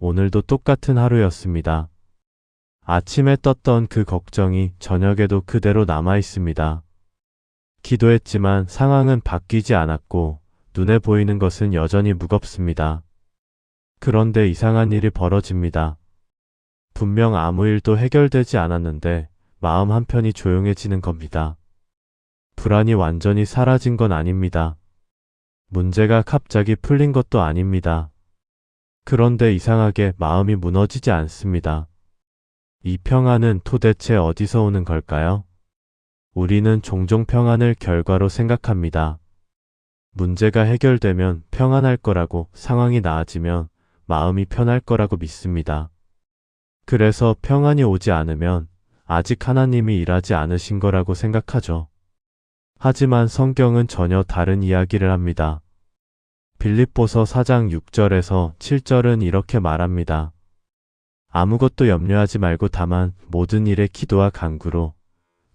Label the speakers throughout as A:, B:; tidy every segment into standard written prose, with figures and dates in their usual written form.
A: 오늘도 똑같은 하루였습니다. 아침에 떴던 그 걱정이 저녁에도 그대로 남아 있습니다. 기도했지만 상황은 바뀌지 않았고 눈에 보이는 것은 여전히 무겁습니다. 그런데 이상한 일이 벌어집니다. 분명 아무 일도 해결되지 않았는데 마음 한편이 조용해지는 겁니다. 불안이 완전히 사라진 건 아닙니다. 문제가 갑자기 풀린 것도 아닙니다. 그런데 이상하게 마음이 무너지지 않습니다. 이 평안은 도대체 어디서 오는 걸까요? 우리는 종종 평안을 결과로 생각합니다. 문제가 해결되면 평안할 거라고, 상황이 나아지면 마음이 편할 거라고 믿습니다. 그래서 평안이 오지 않으면 아직 하나님이 일하지 않으신 거라고 생각하죠. 하지만 성경은 전혀 다른 이야기를 합니다. 빌립보서 4장 6절에서 7절은 이렇게 말합니다. 아무것도 염려하지 말고 다만 모든 일에 기도와 간구로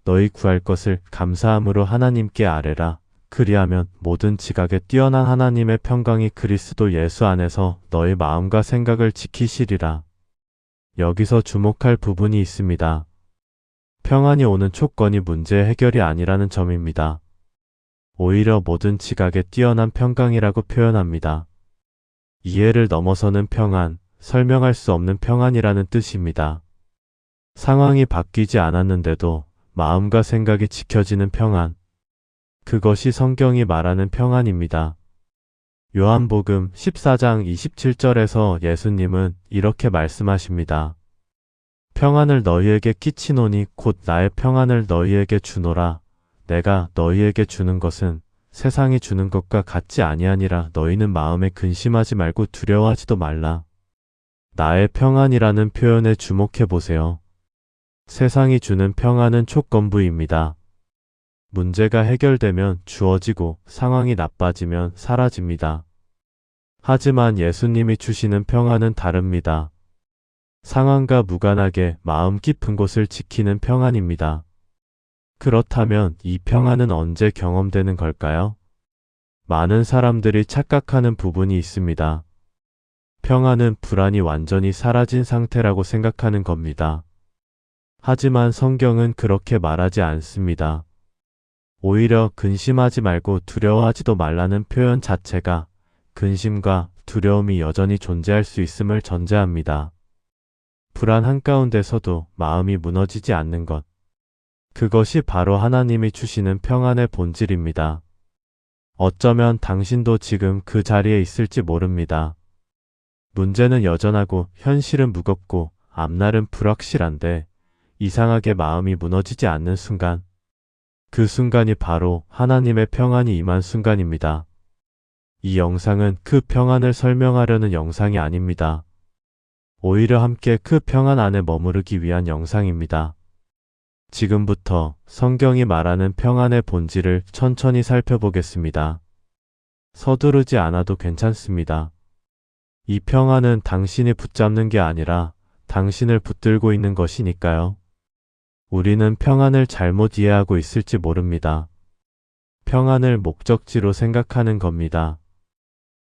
A: 너희 구할 것을 감사함으로 하나님께 아뢰라. 그리하면 모든 지각에 뛰어난 하나님의 평강이 그리스도 예수 안에서 너희 마음과 생각을 지키시리라. 여기서 주목할 부분이 있습니다. 평안이 오는 조건이 문제의 해결이 아니라는 점입니다. 오히려 모든 지각에 뛰어난 평강이라고 표현합니다. 이해를 넘어서는 평안, 설명할 수 없는 평안이라는 뜻입니다. 상황이 바뀌지 않았는데도 마음과 생각이 지켜지는 평안. 그것이 성경이 말하는 평안입니다. 요한복음 14장 27절에서 예수님은 이렇게 말씀하십니다. 평안을 너희에게 끼치노니 곧 나의 평안을 너희에게 주노라. 내가 너희에게 주는 것은 세상이 주는 것과 같지 아니하니라. 너희는 마음에 근심하지 말고 두려워하지도 말라. 나의 평안이라는 표현에 주목해 보세요. 세상이 주는 평안은 조건부입니다. 문제가 해결되면 주어지고 상황이 나빠지면 사라집니다. 하지만 예수님이 주시는 평안은 다릅니다. 상황과 무관하게 마음 깊은 곳을 지키는 평안입니다. 그렇다면 이 평안은 언제 경험되는 걸까요? 많은 사람들이 착각하는 부분이 있습니다. 평안은 불안이 완전히 사라진 상태라고 생각하는 겁니다. 하지만 성경은 그렇게 말하지 않습니다. 오히려 근심하지 말고 두려워하지도 말라는 표현 자체가 근심과 두려움이 여전히 존재할 수 있음을 전제합니다. 불안 한가운데서도 마음이 무너지지 않는 것. 그것이 바로 하나님이 주시는 평안의 본질입니다. 어쩌면 당신도 지금 그 자리에 있을지 모릅니다. 문제는 여전하고 현실은 무겁고 앞날은 불확실한데 이상하게 마음이 무너지지 않는 순간, 그 순간이 바로 하나님의 평안이 임한 순간입니다. 이 영상은 그 평안을 설명하려는 영상이 아닙니다. 오히려 함께 그 평안 안에 머무르기 위한 영상입니다. 지금부터 성경이 말하는 평안의 본질을 천천히 살펴보겠습니다. 서두르지 않아도 괜찮습니다. 이 평안은 당신이 붙잡는 게 아니라 당신을 붙들고 있는 것이니까요. 우리는 평안을 잘못 이해하고 있을지 모릅니다. 평안을 목적지로 생각하는 겁니다.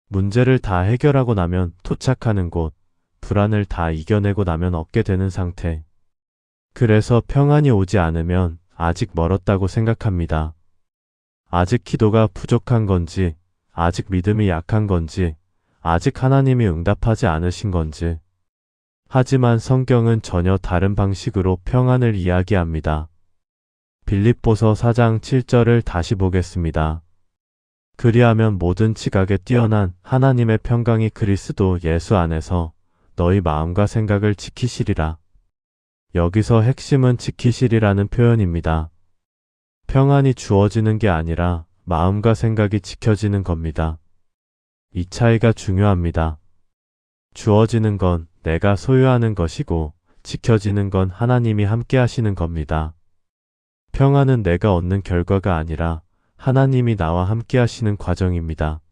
A: 문제를 다 해결하고 나면 도착하는 곳, 불안을 다 이겨내고 나면 얻게 되는 상태. 그래서 평안이 오지 않으면 아직 멀었다고 생각합니다. 아직 기도가 부족한 건지, 아직 믿음이 약한 건지, 아직 하나님이 응답하지 않으신 건지. 하지만 성경은 전혀 다른 방식으로 평안을 이야기합니다. 빌립보서 4장 7절을 다시 보겠습니다. 그리하면 모든 지각에 뛰어난 하나님의 평강이 그리스도 예수 안에서 너희 마음과 생각을 지키시리라. 여기서 핵심은 지키시리라는 표현입니다. 평안이 주어지는 게 아니라 마음과 생각이 지켜지는 겁니다. 이 차이가 중요합니다. 주어지는 건 내가 소유하는 것이고 지켜지는 건 하나님이 함께 하시는 겁니다. 평안은 내가 얻는 결과가 아니라 하나님이 나와 함께 하시는 과정입니다.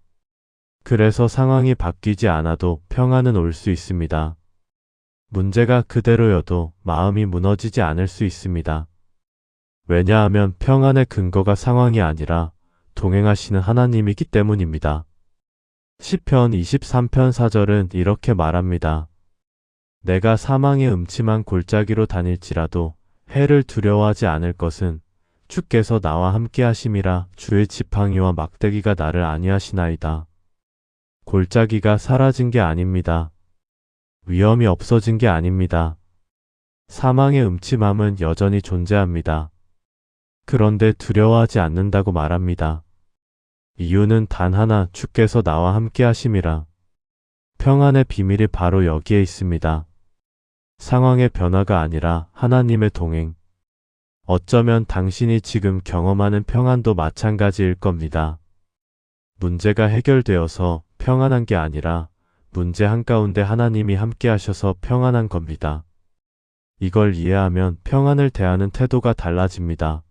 A: 그래서 상황이 바뀌지 않아도 평안은 올 수 있습니다. 문제가 그대로여도 마음이 무너지지 않을 수 있습니다. 왜냐하면 평안의 근거가 상황이 아니라 동행하시는 하나님이기 때문입니다. 시편 23편 4절은 이렇게 말합니다. 내가 사망의 음침한 골짜기로 다닐지라도 해를 두려워하지 않을 것은 주께서 나와 함께 하심이라. 주의 지팡이와 막대기가 나를 안위하시나이다. 골짜기가 사라진 게 아닙니다. 위험이 없어진 게 아닙니다. 사망의 음침함은 여전히 존재합니다. 그런데 두려워하지 않는다고 말합니다. 이유는 단 하나, 주께서 나와 함께 하심이라. 평안의 비밀이 바로 여기에 있습니다. 상황의 변화가 아니라 하나님의 동행. 어쩌면 당신이 지금 경험하는 평안도 마찬가지일 겁니다. 문제가 해결되어서 평안한 게 아니라 문제 한가운데 하나님이 함께 하셔서 평안한 겁니다. 이걸 이해하면 평안을 대하는 태도가 달라집니다.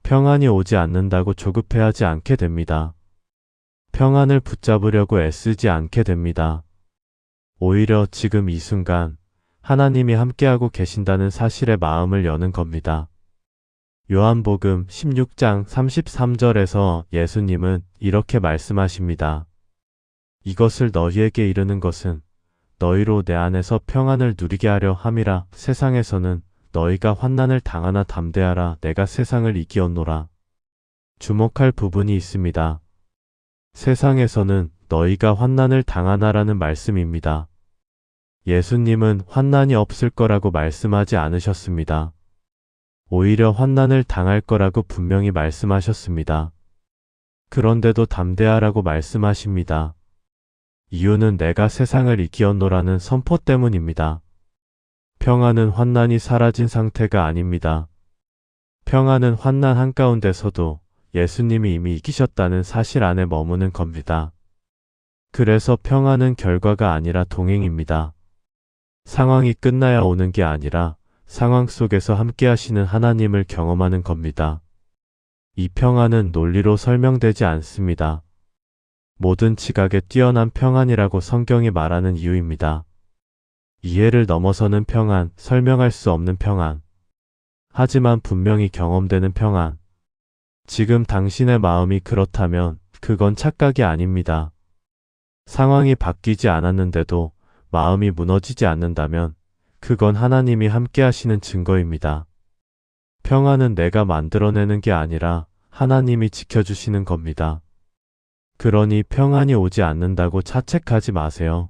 A: 평안이 오지 않는다고 조급해하지 않게 됩니다. 평안을 붙잡으려고 애쓰지 않게 됩니다. 오히려 지금 이 순간 하나님이 함께하고 계신다는 사실에 마음을 여는 겁니다. 요한복음 16장 33절에서 예수님은 이렇게 말씀하십니다. 이것을 너희에게 이르는 것은 너희로 내 안에서 평안을 누리게 하려 함이라. 세상에서는 너희가 환난을 당하나 담대하라. 내가 세상을 이기었노라. 주목할 부분이 있습니다. 세상에서는 너희가 환난을 당하나라는 말씀입니다. 예수님은 환난이 없을 거라고 말씀하지 않으셨습니다. 오히려 환난을 당할 거라고 분명히 말씀하셨습니다. 그런데도 담대하라고 말씀하십니다. 이유는 내가 세상을 이기었노라는 선포 때문입니다. 평안은 환난이 사라진 상태가 아닙니다. 평안은 환난 한가운데서도 예수님이 이미 이기셨다는 사실 안에 머무는 겁니다. 그래서 평안은 결과가 아니라 동행입니다. 상황이 끝나야 오는 게 아니라 상황 속에서 함께 하시는 하나님을 경험하는 겁니다. 이 평안은 논리로 설명되지 않습니다. 모든 지각에 뛰어난 평안이라고 성경이 말하는 이유입니다. 이해를 넘어서는 평안, 설명할 수 없는 평안. 하지만 분명히 경험되는 평안. 지금 당신의 마음이 그렇다면 그건 착각이 아닙니다. 상황이 바뀌지 않았는데도 마음이 무너지지 않는다면 그건 하나님이 함께 하시는 증거입니다. 평안은 내가 만들어내는 게 아니라 하나님이 지켜주시는 겁니다. 그러니 평안이 오지 않는다고 자책하지 마세요.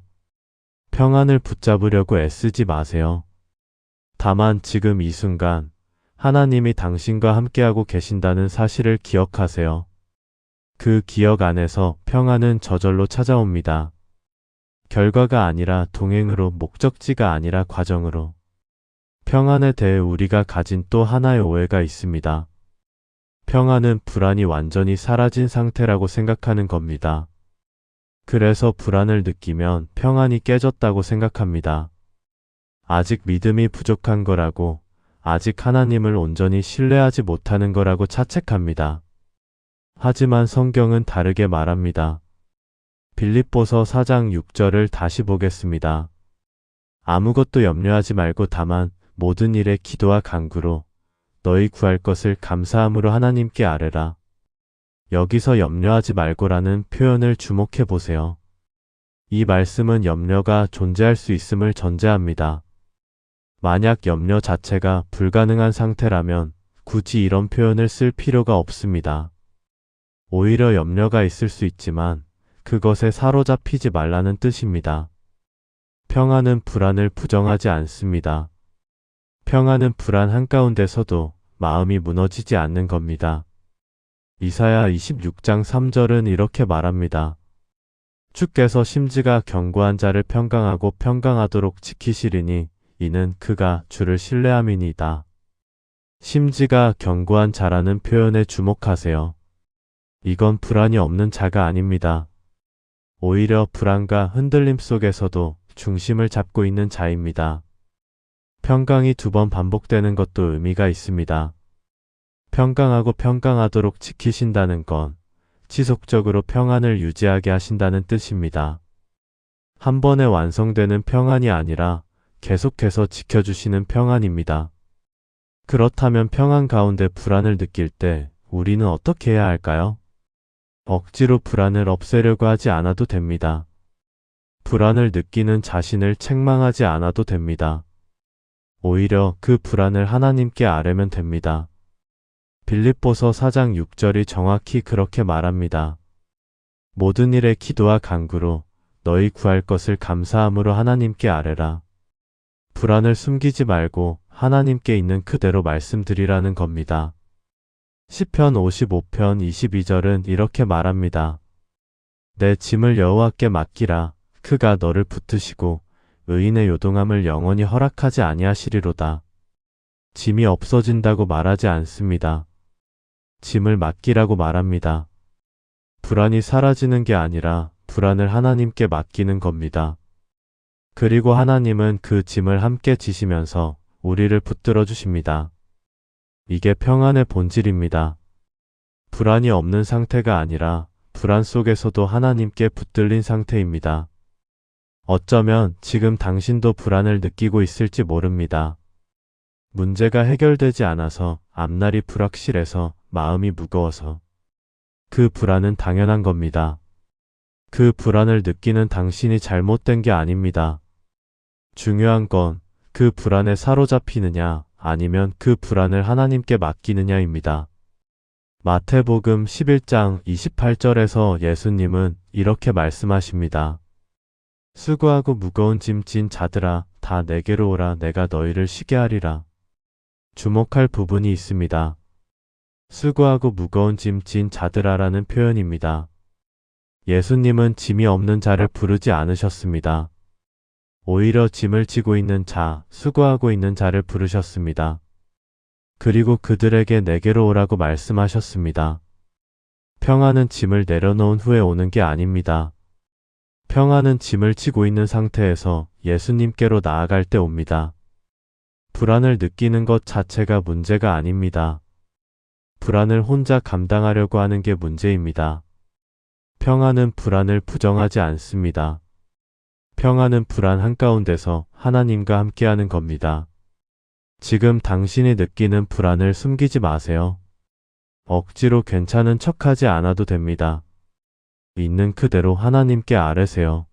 A: 평안을 붙잡으려고 애쓰지 마세요. 다만 지금 이 순간 하나님이 당신과 함께하고 계신다는 사실을 기억하세요. 그 기억 안에서 평안은 저절로 찾아옵니다. 결과가 아니라 동행으로, 목적지가 아니라 과정으로. 평안에 대해 우리가 가진 또 하나의 오해가 있습니다. 평안은 불안이 완전히 사라진 상태라고 생각하는 겁니다. 그래서 불안을 느끼면 평안이 깨졌다고 생각합니다. 아직 믿음이 부족한 거라고, 아직 하나님을 온전히 신뢰하지 못하는 거라고 자책합니다. 하지만 성경은 다르게 말합니다. 빌립보서 4장 6절을 다시 보겠습니다. 아무것도 염려하지 말고 다만 모든 일에 기도와 간구로 너희 구할 것을 감사함으로 하나님께 아뢰라. 여기서 염려하지 말고라는 표현을 주목해 보세요. 이 말씀은 염려가 존재할 수 있음을 전제합니다. 만약 염려 자체가 불가능한 상태라면 굳이 이런 표현을 쓸 필요가 없습니다. 오히려 염려가 있을 수 있지만 그것에 사로잡히지 말라는 뜻입니다. 평안은 불안을 부정하지 않습니다. 평안은 불안 한가운데서도 마음이 무너지지 않는 겁니다. 이사야 26장 3절은 이렇게 말합니다. 주께서 심지가 견고한 자를 평강하고 평강하도록 지키시리니 이는 그가 주를 신뢰함이니이다. 심지가 견고한 자라는 표현에 주목하세요. 이건 불안이 없는 자가 아닙니다. 오히려 불안과 흔들림 속에서도 중심을 잡고 있는 자입니다. 평강이 2번 반복되는 것도 의미가 있습니다. 평강하고 평강하도록 지키신다는 건 지속적으로 평안을 유지하게 하신다는 뜻입니다. 한 번에 완성되는 평안이 아니라 계속해서 지켜주시는 평안입니다. 그렇다면 평안 가운데 불안을 느낄 때 우리는 어떻게 해야 할까요? 억지로 불안을 없애려고 하지 않아도 됩니다. 불안을 느끼는 자신을 책망하지 않아도 됩니다. 오히려 그 불안을 하나님께 아뢰면 됩니다. 빌립보서 4장 6절이 정확히 그렇게 말합니다. 모든 일에 기도와 간구로 너희 구할 것을 감사함으로 하나님께 아뢰라. 불안을 숨기지 말고 하나님께 있는 그대로 말씀드리라는 겁니다. 시편 55편 22절은 이렇게 말합니다. 내 짐을 여호와께 맡기라. 그가 너를 붙드시고 의인의 요동함을 영원히 허락하지 아니하시리로다. 짐이 없어진다고 말하지 않습니다. 짐을 맡기라고 말합니다. 불안이 사라지는 게 아니라 불안을 하나님께 맡기는 겁니다. 그리고 하나님은 그 짐을 함께 지시면서 우리를 붙들어 주십니다. 이게 평안의 본질입니다. 불안이 없는 상태가 아니라 불안 속에서도 하나님께 붙들린 상태입니다. 어쩌면 지금 당신도 불안을 느끼고 있을지 모릅니다. 문제가 해결되지 않아서 앞날이 불확실해서 마음이 무거워서 그 불안은 당연한 겁니다. 그 불안을 느끼는 당신이 잘못된 게 아닙니다. 중요한 건 그 불안에 사로잡히느냐 아니면 그 불안을 하나님께 맡기느냐입니다. 마태복음 11장 28절에서 예수님은 이렇게 말씀하십니다. 수고하고 무거운 짐 진 자들아 다 내게로 오라 내가 너희를 쉬게 하리라. 주목할 부분이 있습니다. 수고하고 무거운 짐 진 자들아라는 표현입니다. 예수님은 짐이 없는 자를 부르지 않으셨습니다. 오히려 짐을 지고 있는 자, 수고하고 있는 자를 부르셨습니다. 그리고 그들에게 내게로 오라고 말씀하셨습니다. 평안은 짐을 내려놓은 후에 오는 게 아닙니다. 평안은 짐을 지고 있는 상태에서 예수님께로 나아갈 때 옵니다. 불안을 느끼는 것 자체가 문제가 아닙니다. 불안을 혼자 감당하려고 하는 게 문제입니다. 평안은 불안을 부정하지 않습니다. 평안은 불안 한가운데서 하나님과 함께하는 겁니다. 지금 당신이 느끼는 불안을 숨기지 마세요. 억지로 괜찮은 척하지 않아도 됩니다. 있는 그대로 하나님께 아뢰세요.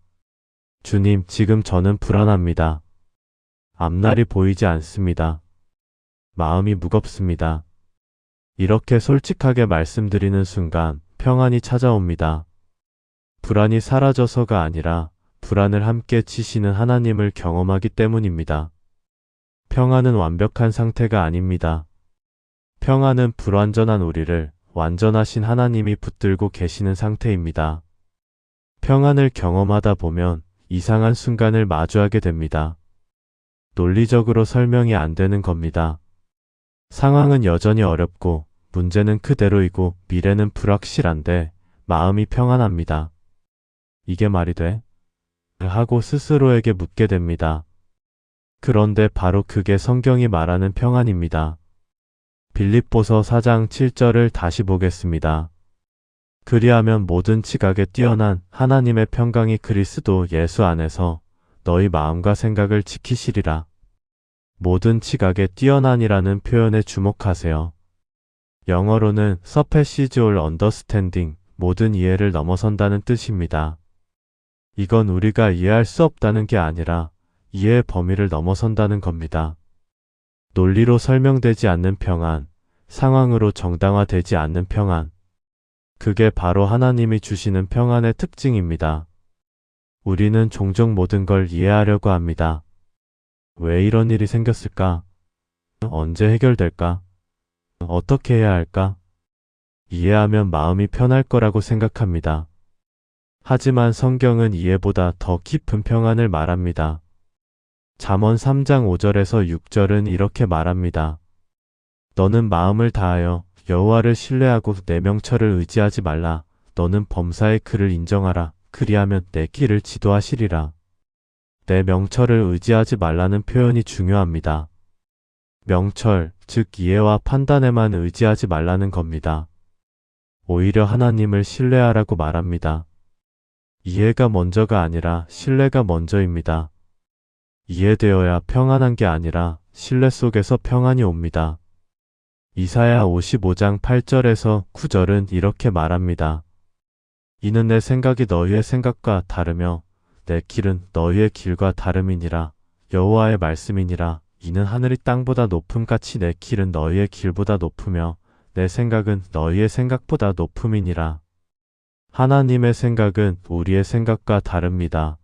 A: 주님, 지금 저는 불안합니다. 앞날이 보이지 않습니다. 마음이 무겁습니다. 이렇게 솔직하게 말씀드리는 순간 평안이 찾아옵니다. 불안이 사라져서가 아니라 불안을 함께 치시는 하나님을 경험하기 때문입니다. 평안은 완벽한 상태가 아닙니다. 평안은 불완전한 우리를 완전하신 하나님이 붙들고 계시는 상태입니다. 평안을 경험하다 보면 이상한 순간을 마주하게 됩니다. 논리적으로 설명이 안 되는 겁니다. 상황은 여전히 어렵고 문제는 그대로이고 미래는 불확실한데 마음이 평안합니다. 이게 말이 돼? 하고 스스로에게 묻게 됩니다. 그런데 바로 그게 성경이 말하는 평안입니다. 빌립보서 4장 7절을 다시 보겠습니다. 그리하면 모든 지각에 뛰어난 하나님의 평강이 그리스도 예수 안에서 너희 마음과 생각을 지키시리라. 모든 지각에 뛰어난이라는 표현에 주목하세요. 영어로는 surpass all understanding, 모든 이해를 넘어선다는 뜻입니다. 이건 우리가 이해할 수 없다는 게 아니라 이해의 범위를 넘어선다는 겁니다. 논리로 설명되지 않는 평안, 상황으로 정당화되지 않는 평안. 그게 바로 하나님이 주시는 평안의 특징입니다. 우리는 종종 모든 걸 이해하려고 합니다. 왜 이런 일이 생겼을까? 언제 해결될까? 어떻게 해야 할까? 이해하면 마음이 편할 거라고 생각합니다. 하지만 성경은 이해보다 더 깊은 평안을 말합니다. 잠언 3장 5절에서 6절은 이렇게 말합니다. 너는 마음을 다하여 여호와를 신뢰하고 내 명철을 의지하지 말라. 너는 범사의 그를 인정하라. 그리하면 내 길을 지도하시리라. 내 명철을 의지하지 말라는 표현이 중요합니다. 명철, 즉 이해와 판단에만 의지하지 말라는 겁니다. 오히려 하나님을 신뢰하라고 말합니다. 이해가 먼저가 아니라 신뢰가 먼저입니다. 이해되어야 평안한 게 아니라 신뢰 속에서 평안이 옵니다. 이사야 55장 8절에서 9절은 이렇게 말합니다. 이는 내 생각이 너희의 생각과 다르며 내 길은 너희의 길과 다름이니라. 여호와의 말씀이니라. 이는 하늘이 땅보다 높음같이 내 길은 너희의 길보다 높으며 내 생각은 너희의 생각보다 높음이니라. 하나님의 생각은 우리의 생각과 다릅니다.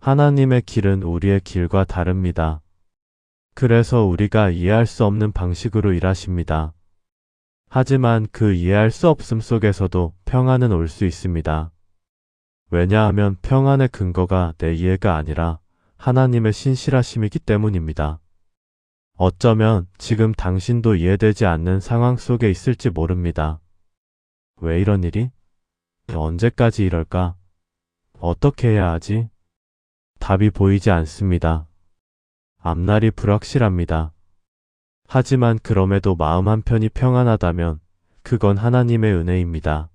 A: 하나님의 길은 우리의 길과 다릅니다. 그래서 우리가 이해할 수 없는 방식으로 일하십니다. 하지만 그 이해할 수 없음 속에서도 평안은 올 수 있습니다. 왜냐하면 평안의 근거가 내 이해가 아니라 하나님의 신실하심이기 때문입니다. 어쩌면 지금 당신도 이해되지 않는 상황 속에 있을지 모릅니다. 왜 이런 일이? 언제까지 이럴까? 어떻게 해야 하지? 답이 보이지 않습니다. 앞날이 불확실합니다. 하지만 그럼에도 마음 한편이 평안하다면 그건 하나님의 은혜입니다.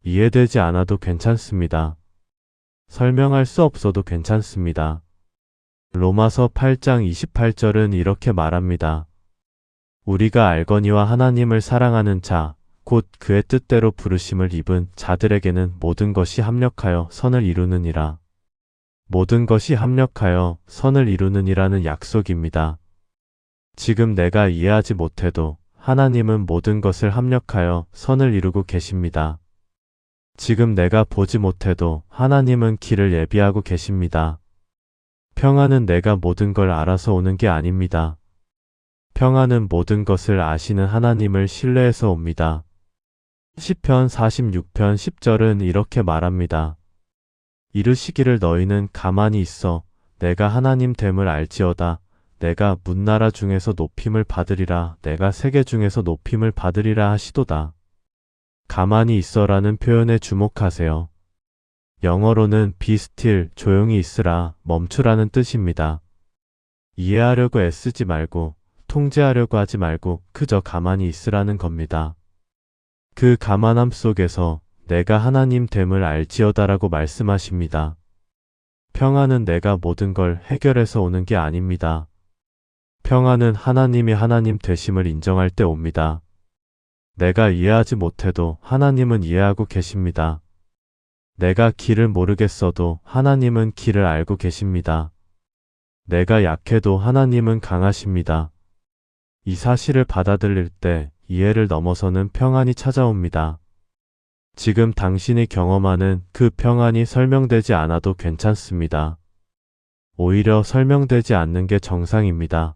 A: 이해되지 않아도 괜찮습니다. 설명할 수 없어도 괜찮습니다. 로마서 8장 28절은 이렇게 말합니다. 우리가 알거니와 하나님을 사랑하는 자, 곧 그의 뜻대로 부르심을 입은 자들에게는 모든 것이 합력하여 선을 이루느니라. 모든 것이 합력하여 선을 이루느니라는 약속입니다. 지금 내가 이해하지 못해도 하나님은 모든 것을 합력하여 선을 이루고 계십니다. 지금 내가 보지 못해도 하나님은 길을 예비하고 계십니다. 평안은 내가 모든 걸 알아서 오는 게 아닙니다. 평안은 모든 것을 아시는 하나님을 신뢰해서 옵니다. 시편 46편 10절은 이렇게 말합니다. 이르시기를 너희는 가만히 있어 내가 하나님 됨을 알지어다. 내가 문나라 중에서 높임을 받으리라. 내가 세계 중에서 높임을 받으리라 하시도다. 가만히 있어라는 표현에 주목하세요. 영어로는 be still, 조용히 있으라, 멈추라는 뜻입니다. 이해하려고 애쓰지 말고, 통제하려고 하지 말고 그저 가만히 있으라는 겁니다. 그 가만함 속에서 내가 하나님 됨을 알지어다라고 말씀하십니다. 평안은 내가 모든 걸 해결해서 오는 게 아닙니다. 평안은 하나님이 하나님 되심을 인정할 때 옵니다. 내가 이해하지 못해도 하나님은 이해하고 계십니다. 내가 길을 모르겠어도 하나님은 길을 알고 계십니다. 내가 약해도 하나님은 강하십니다. 이 사실을 받아들일 때 이해를 넘어서는 평안이 찾아옵니다. 지금 당신이 경험하는 그 평안이 설명되지 않아도 괜찮습니다. 오히려 설명되지 않는 게 정상입니다.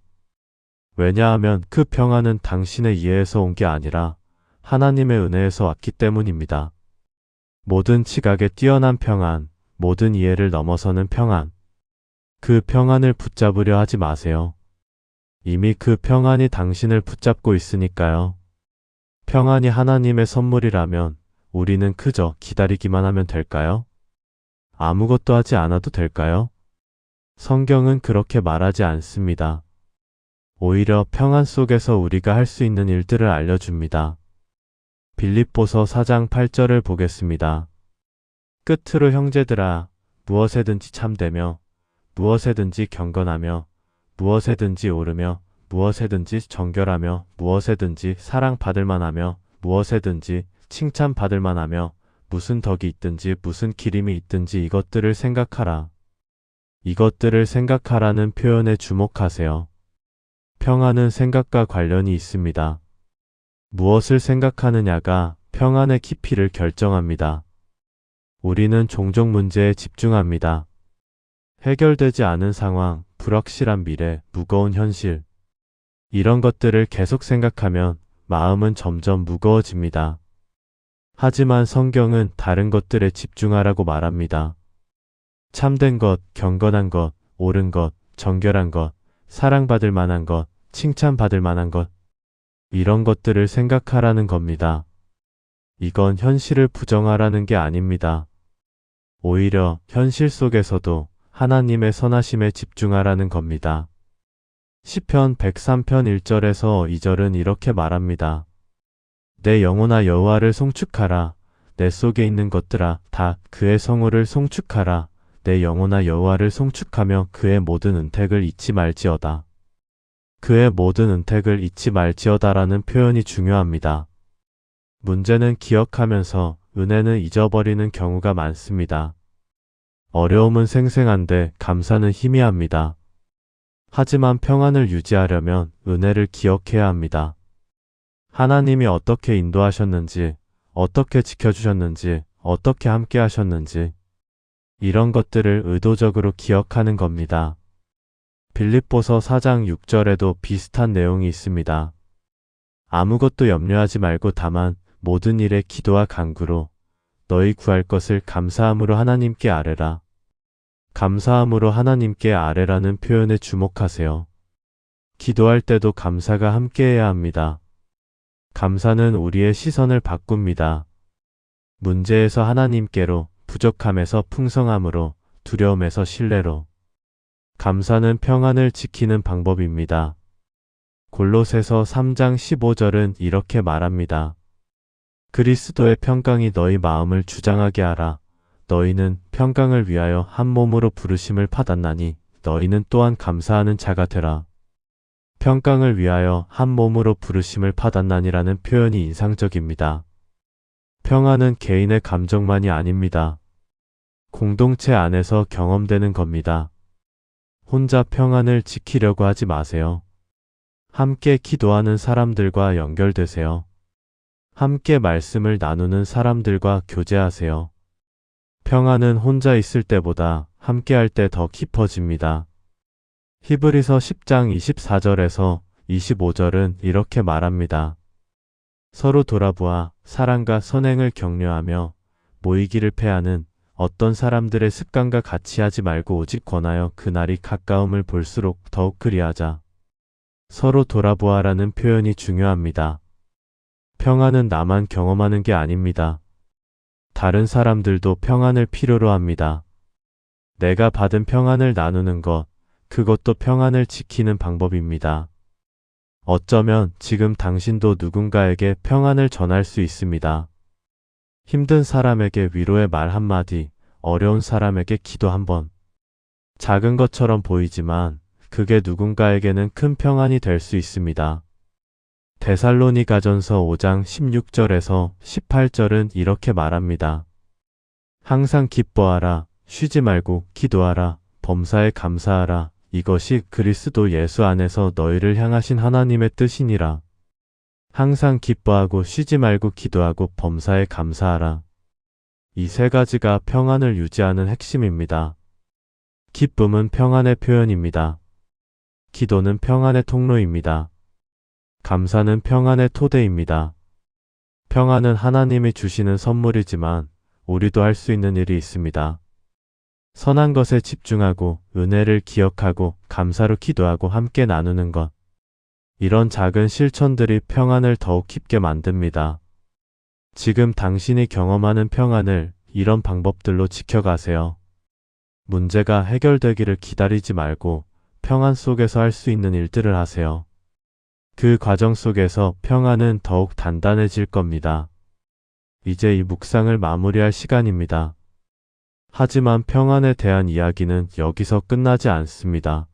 A: 왜냐하면 그 평안은 당신의 이해에서 온 게 아니라 하나님의 은혜에서 왔기 때문입니다. 모든 지각에 뛰어난 평안, 모든 이해를 넘어서는 평안. 그 평안을 붙잡으려 하지 마세요. 이미 그 평안이 당신을 붙잡고 있으니까요. 평안이 하나님의 선물이라면 우리는 그저 기다리기만 하면 될까요? 아무것도 하지 않아도 될까요? 성경은 그렇게 말하지 않습니다. 오히려 평안 속에서 우리가 할 수 있는 일들을 알려줍니다. 빌립보서 4장 8절을 보겠습니다. 끝으로 형제들아, 무엇에든지 참되며, 무엇에든지 경건하며, 무엇에든지 오르며, 무엇에든지 정결하며, 무엇에든지 사랑받을 만하며, 무엇에든지 칭찬받을 만하며, 무슨 덕이 있든지 무슨 기림이 있든지 이것들을 생각하라. 이것들을 생각하라는 표현에 주목하세요. 평안은 생각과 관련이 있습니다. 무엇을 생각하느냐가 평안의 깊이를 결정합니다. 우리는 종종 문제에 집중합니다. 해결되지 않은 상황, 불확실한 미래, 무거운 현실. 이런 것들을 계속 생각하면 마음은 점점 무거워집니다. 하지만 성경은 다른 것들에 집중하라고 말합니다. 참된 것, 경건한 것, 옳은 것, 정결한 것, 사랑받을 만한 것, 칭찬받을 만한 것. 이런 것들을 생각하라는 겁니다. 이건 현실을 부정하라는 게 아닙니다. 오히려 현실 속에서도 하나님의 선하심에 집중하라는 겁니다. 시편 103편 1절에서 2절은 이렇게 말합니다. 내 영혼아 여호와를 송축하라. 내 속에 있는 것들아 다 그의 성호를 송축하라. 내 영혼아 여호와를 송축하며 그의 모든 은택을 잊지 말지어다. 그의 모든 은택을 잊지 말지어다라는 표현이 중요합니다. 문제는 기억하면서 은혜는 잊어버리는 경우가 많습니다. 어려움은 생생한데 감사는 희미합니다. 하지만 평안을 유지하려면 은혜를 기억해야 합니다. 하나님이 어떻게 인도하셨는지, 어떻게 지켜주셨는지, 어떻게 함께 하셨는지, 이런 것들을 의도적으로 기억하는 겁니다. 빌립보서 4장 6절에도 비슷한 내용이 있습니다. 아무것도 염려하지 말고 다만 모든 일에 기도와 간구로 너희 구할 것을 감사함으로 하나님께 아뢰라. 감사함으로 하나님께 아뢰라는 표현에 주목하세요. 기도할 때도 감사가 함께해야 합니다. 감사는 우리의 시선을 바꿉니다. 문제에서 하나님께로, 부족함에서 풍성함으로, 두려움에서 신뢰로. 감사는 평안을 지키는 방법입니다. 골로새서 3장 15절은 이렇게 말합니다. 그리스도의 평강이 너희 마음을 주장하게 하라. 너희는 평강을 위하여 한 몸으로 부르심을 받았나니 너희는 또한 감사하는 자가 되라. 평강을 위하여 한 몸으로 부르심을 받았나니라는 표현이 인상적입니다. 평안은 개인의 감정만이 아닙니다. 공동체 안에서 경험되는 겁니다. 혼자 평안을 지키려고 하지 마세요. 함께 기도하는 사람들과 연결되세요. 함께 말씀을 나누는 사람들과 교제하세요. 평안은 혼자 있을 때보다 함께 할 때 더 깊어집니다. 히브리서 10장 24절에서 25절은 이렇게 말합니다. 서로 돌아보아 사랑과 선행을 격려하며 모이기를 패하는 어떤 사람들의 습관과 같이 하지 말고 오직 권하여 그날이 가까움을 볼수록 더욱 그리하자. 서로 돌아보아라는 표현이 중요합니다. 평안은 나만 경험하는 게 아닙니다. 다른 사람들도 평안을 필요로 합니다. 내가 받은 평안을 나누는 것, 그것도 평안을 지키는 방법입니다. 어쩌면 지금 당신도 누군가에게 평안을 전할 수 있습니다. 힘든 사람에게 위로의 말 한마디, 어려운 사람에게 기도 한번. 작은 것처럼 보이지만 그게 누군가에게는 큰 평안이 될 수 있습니다. 데살로니가전서 5장 16절에서 18절은 이렇게 말합니다. 항상 기뻐하라, 쉬지 말고 기도하라, 범사에 감사하라. 이것이 그리스도 예수 안에서 너희를 향하신 하나님의 뜻이니라. 항상 기뻐하고 쉬지 말고 기도하고 범사에 감사하라. 이 세 가지가 평안을 유지하는 핵심입니다. 기쁨은 평안의 표현입니다. 기도는 평안의 통로입니다. 감사는 평안의 토대입니다. 평안은 하나님이 주시는 선물이지만 우리도 할 수 있는 일이 있습니다. 선한 것에 집중하고 은혜를 기억하고 감사로 기도하고 함께 나누는 것. 이런 작은 실천들이 평안을 더욱 깊게 만듭니다. 지금 당신이 경험하는 평안을 이런 방법들로 지켜가세요. 문제가 해결되기를 기다리지 말고 평안 속에서 할 수 있는 일들을 하세요. 그 과정 속에서 평안은 더욱 단단해질 겁니다. 이제 이 묵상을 마무리할 시간입니다. 하지만 평안에 대한 이야기는 여기서 끝나지 않습니다.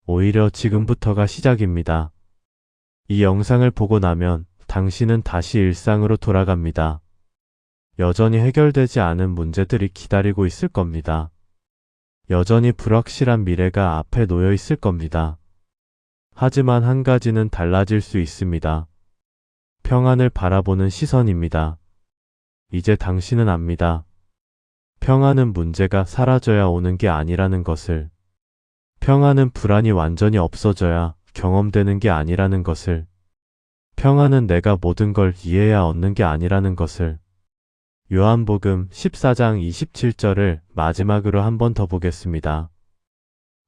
A: 오히려 지금부터가 시작입니다. 이 영상을 보고 나면 당신은 다시 일상으로 돌아갑니다. 여전히 해결되지 않은 문제들이 기다리고 있을 겁니다. 여전히 불확실한 미래가 앞에 놓여 있을 겁니다. 하지만 한 가지는 달라질 수 있습니다. 평안을 바라보는 시선입니다. 이제 당신은 압니다. 평안은 문제가 사라져야 오는 게 아니라는 것을. 평안은 불안이 완전히 없어져야 경험되는 게 아니라는 것을. 평안은 내가 모든 걸 이해해야 얻는 게 아니라는 것을. 요한복음 14장 27절을 마지막으로 한 번 더 보겠습니다.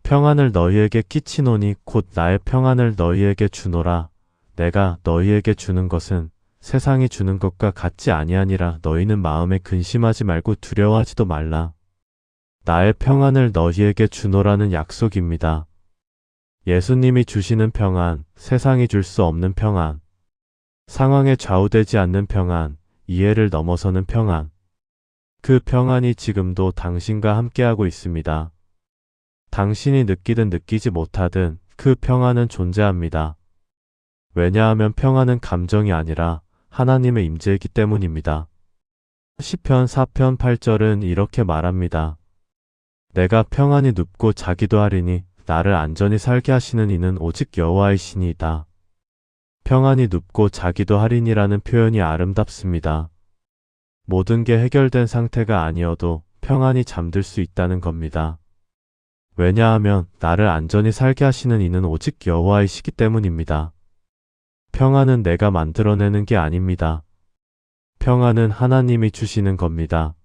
A: 평안을 너희에게 끼치노니 곧 나의 평안을 너희에게 주노라. 내가 너희에게 주는 것은 세상이 주는 것과 같지 아니하니라. 너희는 마음에 근심하지 말고 두려워하지도 말라. 나의 평안을 너희에게 주노라는 약속입니다. 예수님이 주시는 평안, 세상이 줄 수 없는 평안, 상황에 좌우되지 않는 평안, 이해를 넘어서는 평안. 그 평안이 지금도 당신과 함께하고 있습니다. 당신이 느끼든 느끼지 못하든 그 평안은 존재합니다. 왜냐하면 평안은 감정이 아니라 하나님의 임재이기 때문입니다. 시편 4편 8절은 이렇게 말합니다. 내가 평안히 눕고 자기도 하리니 나를 안전히 살게 하시는 이는 오직 여호와이시니이다. 평안히 눕고 자기도 하리니라는 표현이 아름답습니다. 모든 게 해결된 상태가 아니어도 평안히 잠들 수 있다는 겁니다. 왜냐하면 나를 안전히 살게 하시는 이는 오직 여호와이시기 때문입니다. 평안은 내가 만들어내는 게 아닙니다. 평안은 하나님이 주시는 겁니다.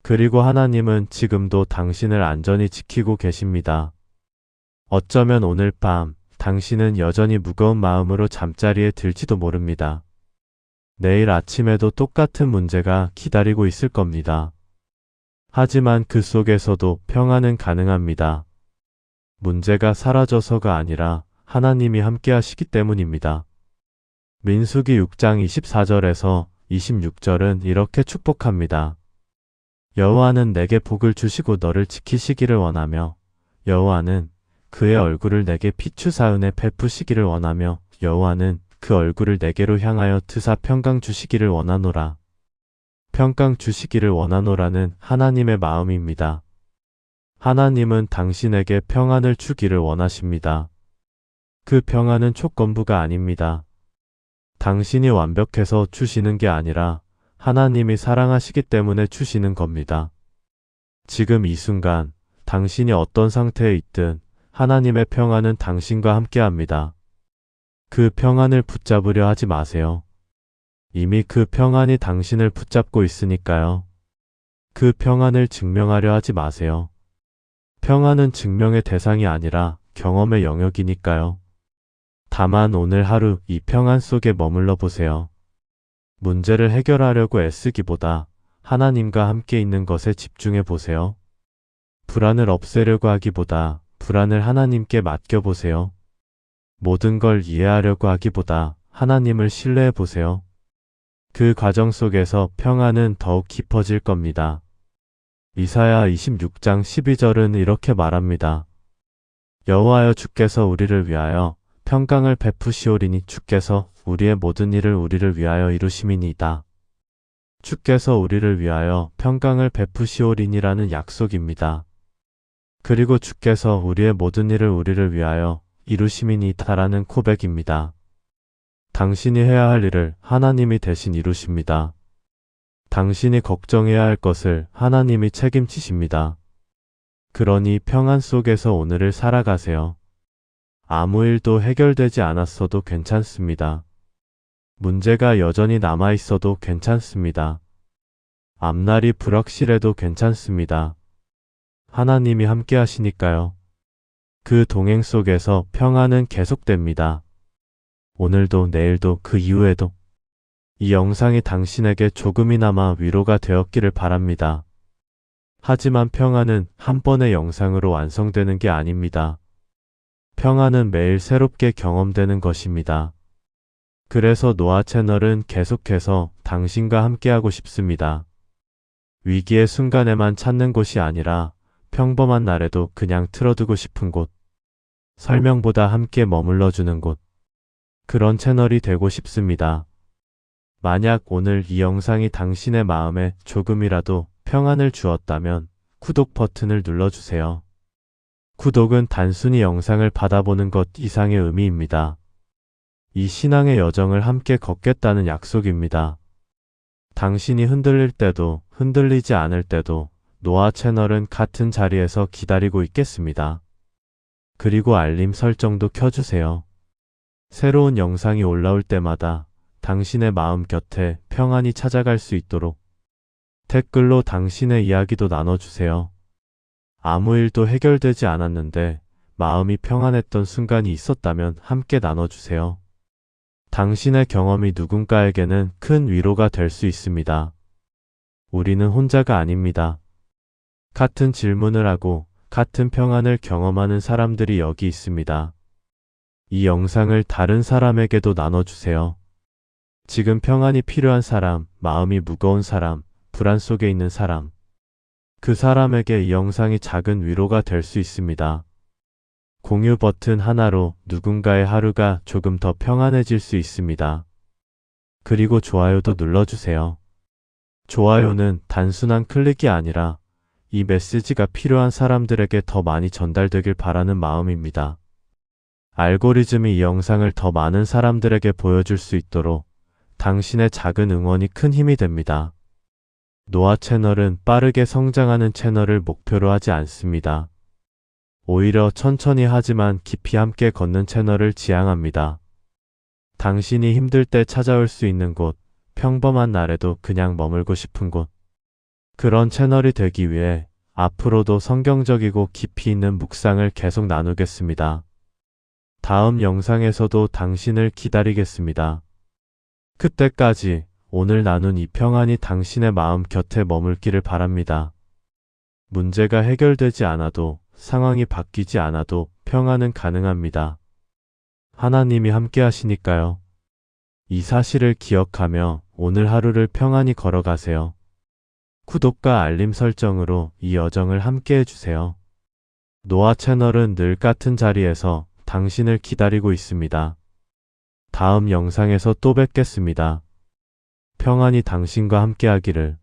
A: 그리고 하나님은 지금도 당신을 안전히 지키고 계십니다. 어쩌면 오늘 밤 당신은 여전히 무거운 마음으로 잠자리에 들지도 모릅니다. 내일 아침에도 똑같은 문제가 기다리고 있을 겁니다. 하지만 그 속에서도 평안은 가능합니다. 문제가 사라져서가 아니라 하나님이 함께 하시기 때문입니다. 민수기 6장 24절에서 26절은 이렇게 축복합니다. 여호와는 내게 복을 주시고 너를 지키시기를 원하며 여호와는 그의 얼굴을 내게 비추사 은혜 베푸시기를 원하며 여호와는 그 얼굴을 내게로 향하여 드사 평강 주시기를 원하노라. 평강 주시기를 원하노라는 하나님의 마음입니다. 하나님은 당신에게 평안을 주기를 원하십니다. 그 평안은 조건부가 아닙니다. 당신이 완벽해서 주시는 게 아니라 하나님이 사랑하시기 때문에 주시는 겁니다. 지금 이 순간 당신이 어떤 상태에 있든 하나님의 평안은 당신과 함께합니다. 그 평안을 붙잡으려 하지 마세요. 이미 그 평안이 당신을 붙잡고 있으니까요. 그 평안을 증명하려 하지 마세요. 평안은 증명의 대상이 아니라 경험의 영역이니까요. 다만 오늘 하루 이 평안 속에 머물러 보세요. 문제를 해결하려고 애쓰기보다 하나님과 함께 있는 것에 집중해 보세요. 불안을 없애려고 하기보다 불안을 하나님께 맡겨보세요. 모든 걸 이해하려고 하기보다 하나님을 신뢰해 보세요. 그 과정 속에서 평안은 더욱 깊어질 겁니다. 이사야 26장 12절은 이렇게 말합니다. 여호와여 주께서 우리를 위하여 평강을 베푸시오리니 주께서 우리의 모든 일을 우리를 위하여 이루심이니이다. 주께서 우리를 위하여 평강을 베푸시오리니라는 약속입니다. 그리고 주께서 우리의 모든 일을 우리를 위하여 이루심이니이다라는 고백입니다. 당신이 해야 할 일을 하나님이 대신 이루십니다. 당신이 걱정해야 할 것을 하나님이 책임지십니다. 그러니 평안 속에서 오늘을 살아가세요. 아무 일도 해결되지 않았어도 괜찮습니다. 문제가 여전히 남아있어도 괜찮습니다. 앞날이 불확실해도 괜찮습니다. 하나님이 함께 하시니까요. 그 동행 속에서 평안은 계속됩니다. 오늘도 내일도 그 이후에도. 이 영상이 당신에게 조금이나마 위로가 되었기를 바랍니다. 하지만 평안은 한 번의 영상으로 완성되는 게 아닙니다. 평안은 매일 새롭게 경험되는 것입니다. 그래서 노아 채널은 계속해서 당신과 함께하고 싶습니다. 위기의 순간에만 찾는 곳이 아니라 평범한 날에도 그냥 틀어두고 싶은 곳. 설명보다 함께 머물러주는 곳. 그런 채널이 되고 싶습니다. 만약 오늘 이 영상이 당신의 마음에 조금이라도 평안을 주었다면 구독 버튼을 눌러주세요. 구독은 단순히 영상을 받아보는 것 이상의 의미입니다. 이 신앙의 여정을 함께 걷겠다는 약속입니다. 당신이 흔들릴 때도 흔들리지 않을 때도 노아 채널은 같은 자리에서 기다리고 있겠습니다. 그리고 알림 설정도 켜주세요. 새로운 영상이 올라올 때마다 당신의 마음 곁에 평안히 찾아갈 수 있도록 댓글로 당신의 이야기도 나눠주세요. 아무 일도 해결되지 않았는데 마음이 평안했던 순간이 있었다면 함께 나눠주세요. 당신의 경험이 누군가에게는 큰 위로가 될 수 있습니다. 우리는 혼자가 아닙니다. 같은 질문을 하고 같은 평안을 경험하는 사람들이 여기 있습니다. 이 영상을 다른 사람에게도 나눠주세요. 지금 평안이 필요한 사람, 마음이 무거운 사람, 불안 속에 있는 사람. 그 사람에게 이 영상이 작은 위로가 될 수 있습니다. 공유 버튼 하나로 누군가의 하루가 조금 더 평안해질 수 있습니다. 그리고 좋아요도 눌러주세요. 좋아요는 단순한 클릭이 아니라 이 메시지가 필요한 사람들에게 더 많이 전달되길 바라는 마음입니다. 알고리즘이 이 영상을 더 많은 사람들에게 보여줄 수 있도록 당신의 작은 응원이 큰 힘이 됩니다. 노아 채널은 빠르게 성장하는 채널을 목표로 하지 않습니다. 오히려 천천히 하지만 깊이 함께 걷는 채널을 지향합니다. 당신이 힘들 때 찾아올 수 있는 곳, 평범한 날에도 그냥 머물고 싶은 곳. 그런 채널이 되기 위해 앞으로도 성경적이고 깊이 있는 묵상을 계속 나누겠습니다. 다음 영상에서도 당신을 기다리겠습니다. 그때까지 오늘 나눈 이 평안이 당신의 마음 곁에 머물기를 바랍니다. 문제가 해결되지 않아도, 상황이 바뀌지 않아도 평안은 가능합니다. 하나님이 함께 하시니까요. 이 사실을 기억하며 오늘 하루를 평안히 걸어가세요. 구독과 알림 설정으로 이 여정을 함께 해주세요. 노아 채널은 늘 같은 자리에서 당신을 기다리고 있습니다. 다음 영상에서 또 뵙겠습니다. 평안이 당신과 함께 하기를.